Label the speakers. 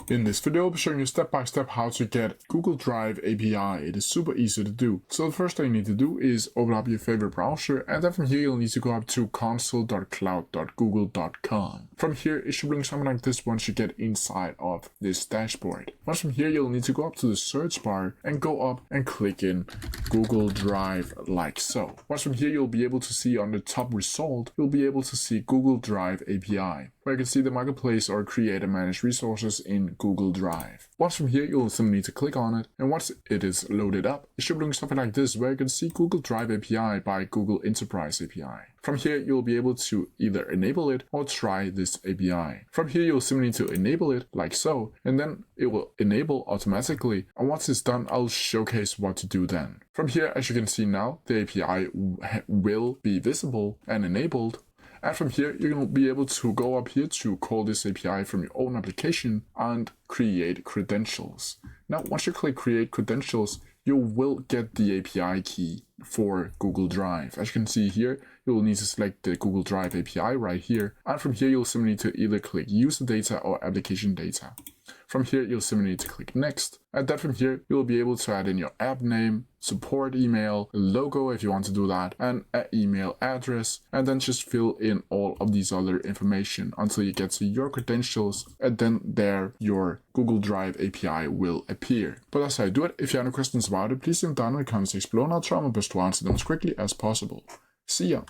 Speaker 1: In this video, I'll be showing you step by step how to get Google Drive API. It is super easy to do. So the first thing you need to do is open up your favorite browser, and then from here you'll need to go up to console.cloud.google.com. From here, it should bring something like this once you get inside of this dashboard. Once from here, you'll need to go up to the search bar and go up and click in Google Drive like so. Once from here, you'll be able to see on the top result, you'll be able to see Google Drive API, where you can see the marketplace or create and manage resources in Google Drive. Once from here, you'll simply need to click on it, and once it is loaded up, it should bring something like this where you can see Google Drive API by Google Enterprise API. From here, you'll be able to either enable it or try this API. From here, you'll simply need to enable it like so, and then it will enable automatically. And once it's done, I'll showcase what to do then. From here, as you can see now, the API will be visible and enabled. And from here, you'll be able to go up here to call this API from your own application and create credentials. Now, once you click create credentials, you will get the API key for Google Drive. As you can see here, you will need to select the Google Drive API right here. And from here, you'll simply need to either click user data or application data. From here, you'll simply need to click next. And then from here, you'll be able to add in your app name, support email, logo if you want to do that, and an email address, and then just fill in all of these other information until you get to your credentials, and then there your Google Drive API will appear. But as I do it, if you have any questions about it, please leave them down in the comments below, and I'll try my best to answer them as quickly as possible. See ya!